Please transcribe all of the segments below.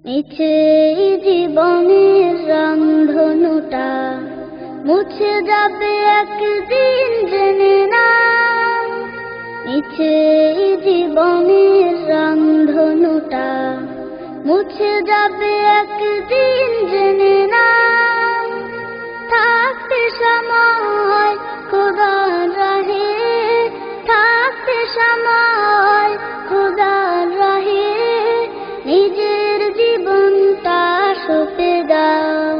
মিছে জীবনের রংধনুটা মুছে যাবে একদিন জেনে না। মিছে জীবনের রংধনুটা মুছে যাবে একদিন জেনে না। থাকতে সময় খোদার রাহে, থাকতে সময় খোদার রাহে, নিজের জীবনটা সঁপে দাও,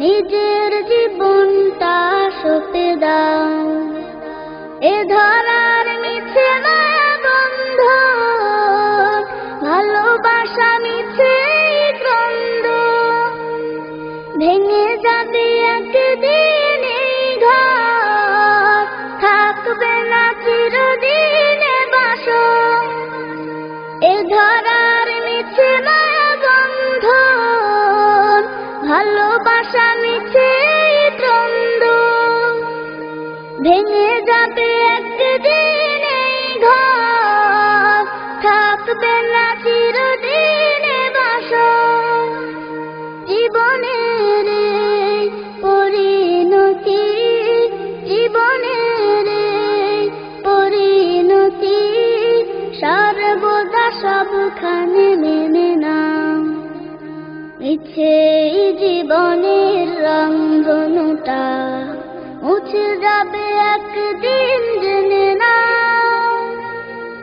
নিজের জীবনটা সঁপে দাও। এ ধরার মিছে মায়া বন্ধন, ভালোবাসা মিছে দ্বন্দ্ব, ভেঙে যাবে একদিন এই ঘর, থাকবে না চিরদিনে বাসর। এ ধরার মিছে মায়া বন্ধন, ভালোবাসা মিছে দ্বন্দ্ব, ভেঙে যাবে একদিন এই ঘর, থাকবে না চিরদিনে বাসর। জীবনের পরিণতি, জীবনের পরিণতি সর্বদা সবখানে মেনে নাও। মিছে জীবনের রংধনুটা মুছে যাবে একদিন জেনে নাও।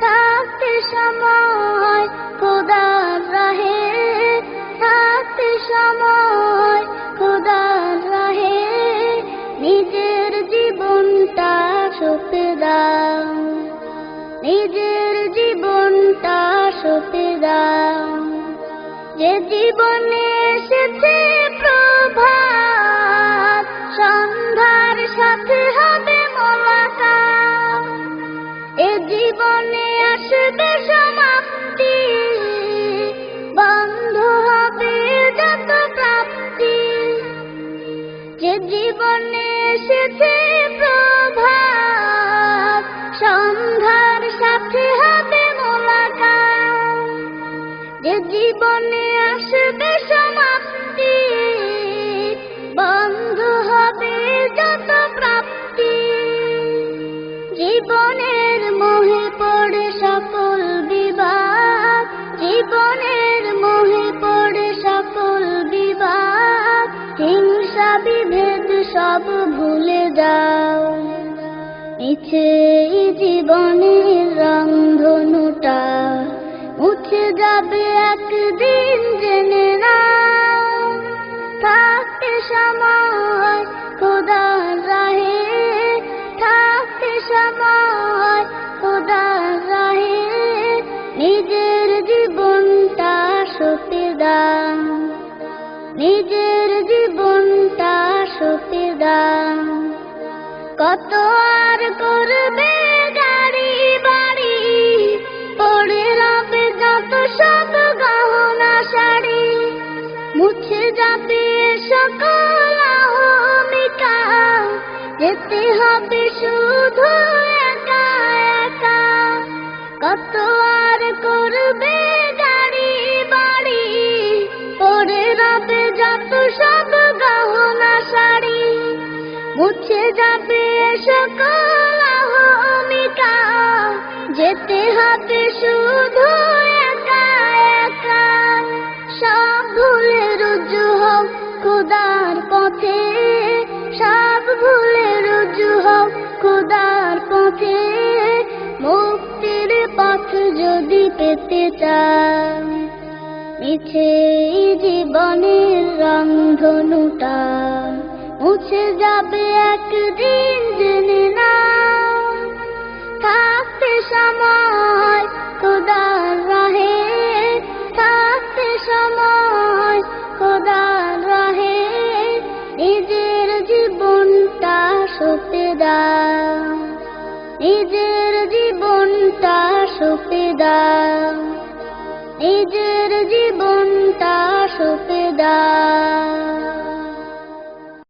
থাকতে সময় খোদার রাহে, থাকতে সময় খোদার রাহে, নিজের জীবনটা সঁপে দাও, নিজের জীবনটা সঁপে দাও। যে জীবনে এসেছে প্রভাত, সন্ধ্যার সাথে হবে মোলাকাত। এ জীবনে আসবে সমাপ্তি, বন্ধ হবে যত প্রাপ্তি। যে জীবনে এসেছে প্রভাত, সন্ধ্যার সাথে হবে মোলাকাত। যে জীবনে আসবে সমাপ্তি, বন্ধ হবে যত প্রাপ্তি। জীবনের মোহে পড়ে সকল বিবাদ, জীবনের মোহে পড়ে সকল বিবাদ, হিংসা বিভেদ সব ভুলে যাও। মিছে জীবনের রংধনুটা মুছে যাবে একদিন জেনে নাও। থাকতে সময় খোদার রাহে, থাকতে সময় খোদার রাহে, নিজের জীবনটা সঁপে দাও, নিজের জীবনটা সঁপে দাও। কত আর করবে গাড়ি বাড়ি, পড়ে রবে যত সব গহনা শাড়ি, মুছে যাবে সকল অহমিকা, যেতে হবে শুধু একা একা। কত আর করবে গাড়ি বাড়ি, পড়ে রবে যত সব গহনা শাড়ি, মুছে যাবে সকল অহমিকা, যেতে হবে শুধু একা একা। সব ভুলে রুজু হও খোদার পথে, সব ভুলে রুজু হও খোদার পথে, মুক্তির পথ যদি পেতে চাও। মিছে জীবনের রংধনুটা মুছে যাবে একদিন জেনে নাও। থাকতে সময় খোদার রাহে, থাকতে সময় খোদার রাহে, নিজের জীবনটা সঁপে দাও, নিজের জীবনটা সঁপে দাও, নিজের জীবনটা সঁপে দাও।